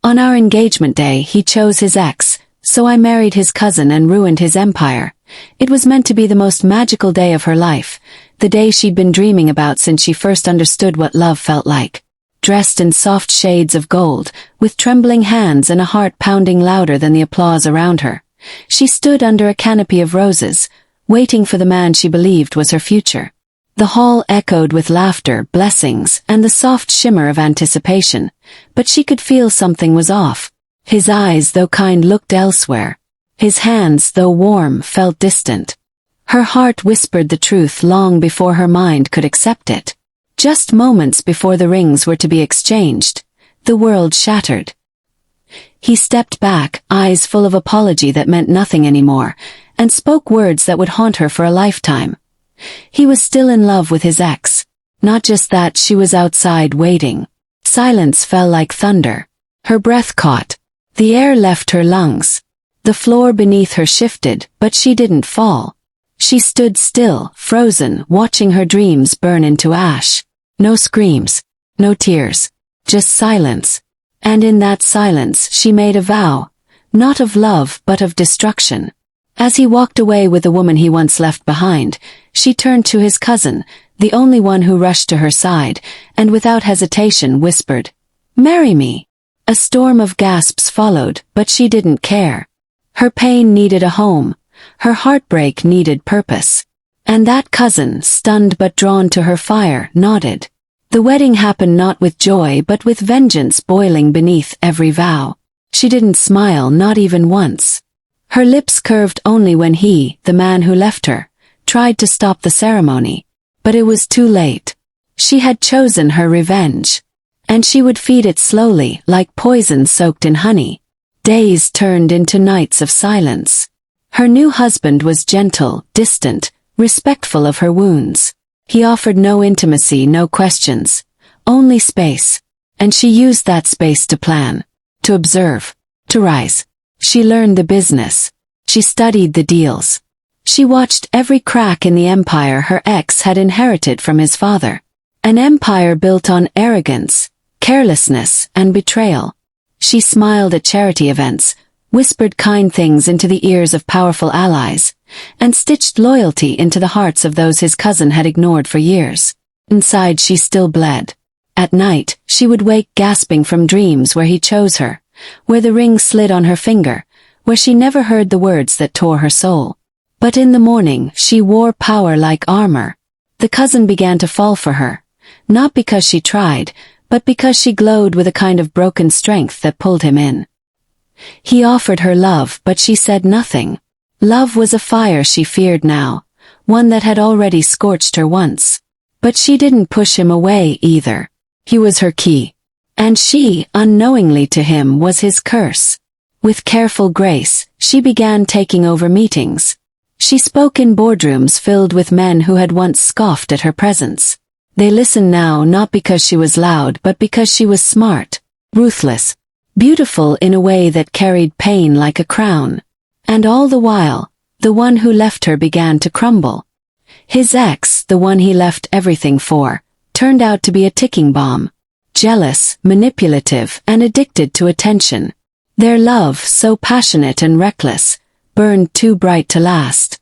On our engagement day he chose his ex, so I married his cousin and ruined his empire. It was meant to be the most magical day of her life, the day she'd been dreaming about since she first understood what love felt like. Dressed in soft shades of gold, with trembling hands and a heart pounding louder than the applause around her, she stood under a canopy of roses, waiting for the man she believed was her future. The hall echoed with laughter, blessings, and the soft shimmer of anticipation, but she could feel something was off. His eyes, though kind, looked elsewhere. His hands, though warm, felt distant. Her heart whispered the truth long before her mind could accept it. Just moments before the rings were to be exchanged, the world shattered. He stepped back, eyes full of apology that meant nothing anymore, and spoke words that would haunt her for a lifetime. He was still in love with his ex. Not just that, she was outside waiting. Silence fell like thunder. Her breath caught. The air left her lungs. The floor beneath her shifted, but she didn't fall. She stood still, frozen, watching her dreams burn into ash. No screams, no tears, just silence. And in that silence she made a vow, not of love but of destruction. As he walked away with the woman he once left behind, she turned to his cousin, the only one who rushed to her side, and without hesitation whispered, "Marry me." A storm of gasps followed, but she didn't care. Her pain needed a home. Her heartbreak needed purpose. And that cousin, stunned but drawn to her fire, nodded. The wedding happened not with joy but with vengeance boiling beneath every vow. She didn't smile, not even once. Her lips curved only when he, the man who left her, tried to stop the ceremony. But it was too late. She had chosen her revenge. And she would feed it slowly, like poison soaked in honey. Days turned into nights of silence. Her new husband was gentle, distant, respectful of her wounds. He offered no intimacy, no questions, only space. And she used that space to plan, to observe, to rise. She learned the business. She studied the deals. She watched every crack in the empire her ex had inherited from his father. An empire built on arrogance, carelessness, and betrayal. She smiled at charity events, whispered kind things into the ears of powerful allies, and stitched loyalty into the hearts of those his cousin had ignored for years. Inside she still bled. At night, she would wake gasping from dreams where he chose her, where the ring slid on her finger, where she never heard the words that tore her soul. But in the morning, she wore power like armor. The cousin began to fall for her, not because she tried, but because she glowed with a kind of broken strength that pulled him in. He offered her love, but she said nothing. Love was a fire she feared now, one that had already scorched her once. But she didn't push him away either. He was her key. And she, unknowingly to him, was his curse. With careful grace, she began taking over meetings. She spoke in boardrooms filled with men who had once scoffed at her presence. They listened now not because she was loud but because she was smart, ruthless, beautiful in a way that carried pain like a crown. And all the while, the one who left her began to crumble. His ex, the one he left everything for, turned out to be a ticking bomb. Jealous, manipulative, and addicted to attention. Their love, so passionate and reckless, burned too bright to last.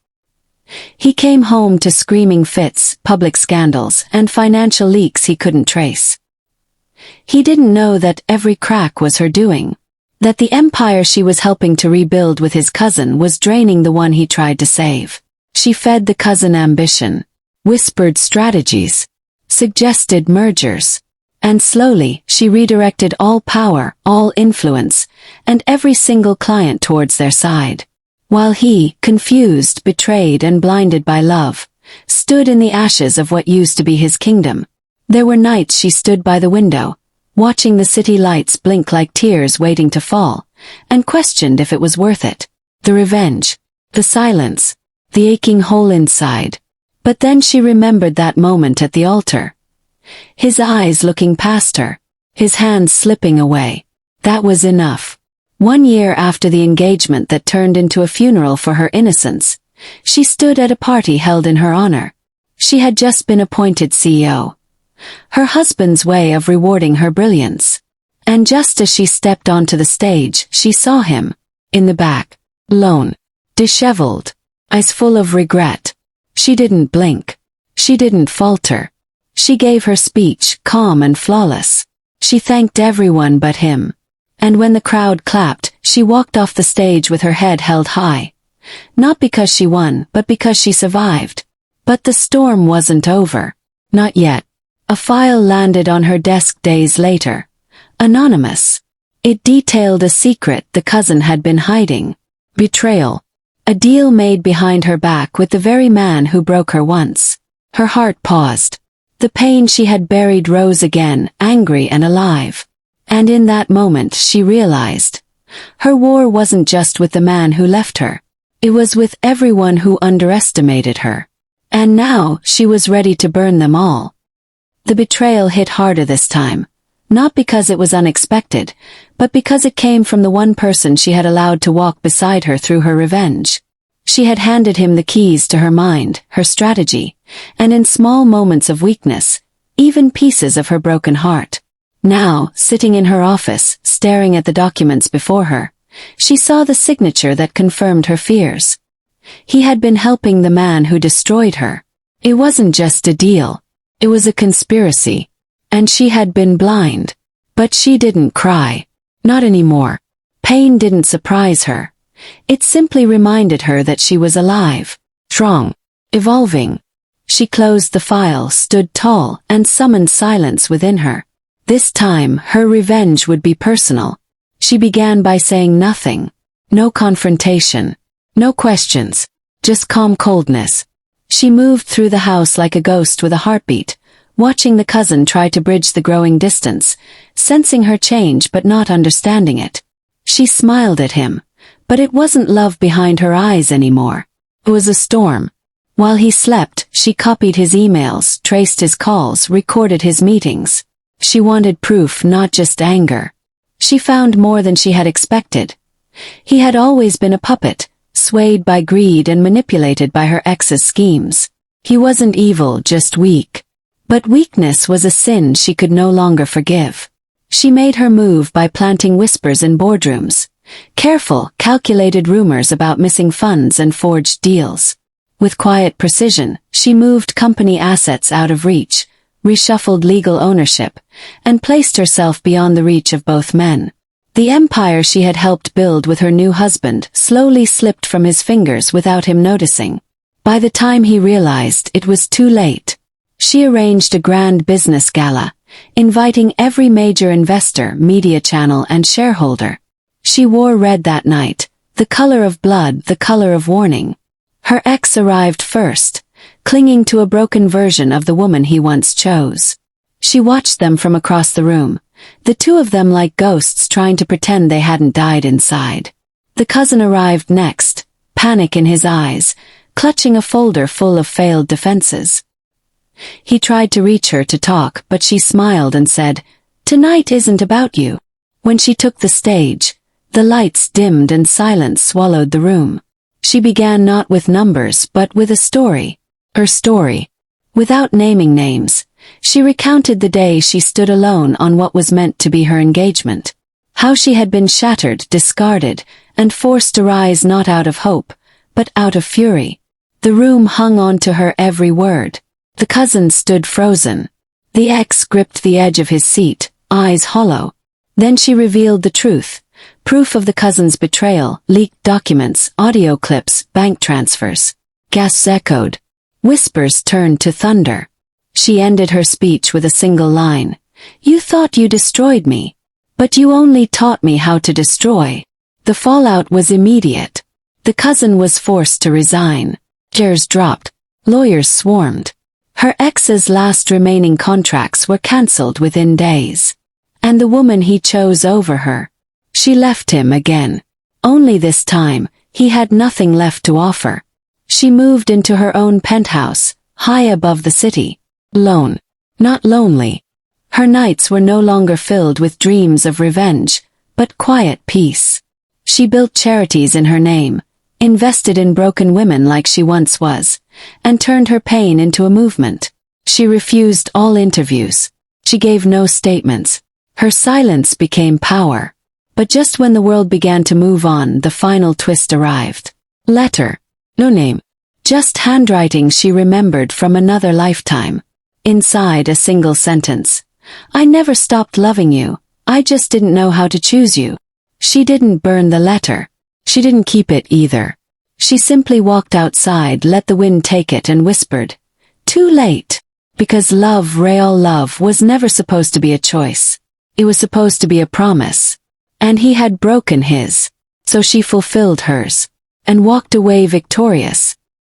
He came home to screaming fits, public scandals, and financial leaks he couldn't trace. He didn't know that every crack was her doing. That the empire she was helping to rebuild with his cousin was draining the one he tried to save. She fed the cousin ambition, whispered strategies, suggested mergers. And slowly, she redirected all power, all influence, and every single client towards their side. While he, confused, betrayed, and blinded by love, stood in the ashes of what used to be his kingdom. There were nights she stood by the window, watching the city lights blink like tears waiting to fall, and questioned if it was worth it. The revenge, the silence, the aching hole inside. But then she remembered that moment at the altar. His eyes looking past her, his hands slipping away. That was enough. 1 year after the engagement that turned into a funeral for her innocence, she stood at a party held in her honor. She had just been appointed CEO. Her husband's way of rewarding her brilliance. And just as she stepped onto the stage, she saw him. In the back. Lone. Disheveled. Eyes full of regret. She didn't blink. She didn't falter. She gave her speech, calm and flawless. She thanked everyone but him. And when the crowd clapped, she walked off the stage with her head held high. Not because she won, but because she survived. But the storm wasn't over. Not yet. A file landed on her desk days later. Anonymous. It detailed a secret the cousin had been hiding. Betrayal. A deal made behind her back with the very man who broke her once. Her heart paused. The pain she had buried rose again, angry and alive. And in that moment she realized. Her war wasn't just with the man who left her. It was with everyone who underestimated her. And now she was ready to burn them all. The betrayal hit harder this time. Not because it was unexpected, but because it came from the one person she had allowed to walk beside her through her revenge. She had handed him the keys to her mind, her strategy, and in small moments of weakness, even pieces of her broken heart. Now, sitting in her office, staring at the documents before her, she saw the signature that confirmed her fears. He had been helping the man who destroyed her. It wasn't just a deal. It was a conspiracy. And she had been blind. But she didn't cry. Not anymore. Pain didn't surprise her. It simply reminded her that she was alive, strong, evolving. She closed the file, stood tall, and summoned silence within her. This time, her revenge would be personal. She began by saying nothing. No confrontation. No questions. Just calm coldness. She moved through the house like a ghost with a heartbeat, watching the cousin try to bridge the growing distance, sensing her change but not understanding it. She smiled at him, but it wasn't love behind her eyes anymore. It was a storm. While he slept, she copied his emails, traced his calls, recorded his meetings. She wanted proof, not just anger. She found more than she had expected. He had always been a puppet, swayed by greed and manipulated by her ex's schemes. He wasn't evil, just weak. But weakness was a sin she could no longer forgive. She made her move by planting whispers in boardrooms. Careful, calculated rumors about missing funds and forged deals. With quiet precision, she moved company assets out of reach, reshuffled legal ownership, and placed herself beyond the reach of both men. The empire she had helped build with her new husband slowly slipped from his fingers without him noticing. By the time he realized, it was too late. She arranged a grand business gala, inviting every major investor, media channel, and shareholder. She wore red that night, the color of blood, the color of warning. Her ex arrived first, clinging to a broken version of the woman he once chose. She watched them from across the room, the two of them like ghosts trying to pretend they hadn't died inside. The cousin arrived next, panic in his eyes, clutching a folder full of failed defenses. He tried to reach her to talk, but she smiled and said, "Tonight isn't about you." When she took the stage, the lights dimmed and silence swallowed the room. She began not with numbers but with a story. Her story. Without naming names, she recounted the day she stood alone on what was meant to be her engagement. How she had been shattered, discarded, and forced to rise not out of hope, but out of fury. The room hung on to her every word. The cousin stood frozen. The ex gripped the edge of his seat, eyes hollow. Then she revealed the truth. Proof of the cousin's betrayal, leaked documents, audio clips, bank transfers. Gasps echoed. Whispers turned to thunder. She ended her speech with a single line. "You thought you destroyed me. But you only taught me how to destroy." The fallout was immediate. The cousin was forced to resign. Shares dropped. Lawyers swarmed. Her ex's last remaining contracts were cancelled within days. And the woman he chose over her. She left him again. Only this time, he had nothing left to offer. She moved into her own penthouse, high above the city. Lone. Not lonely. Her nights were no longer filled with dreams of revenge, but quiet peace. She built charities in her name, invested in broken women like she once was, and turned her pain into a movement. She refused all interviews. She gave no statements. Her silence became power. But just when the world began to move on, the final twist arrived. Letter. No name. Just handwriting she remembered from another lifetime. Inside a single sentence. I never stopped loving you. I just didn't know how to choose you. She didn't burn the letter. She didn't keep it either. She simply walked outside, let the wind take it, and whispered, "Too late." Because love, real love, was never supposed to be a choice. It was supposed to be a promise. And he had broken his. So she fulfilled hers. And walked away victorious.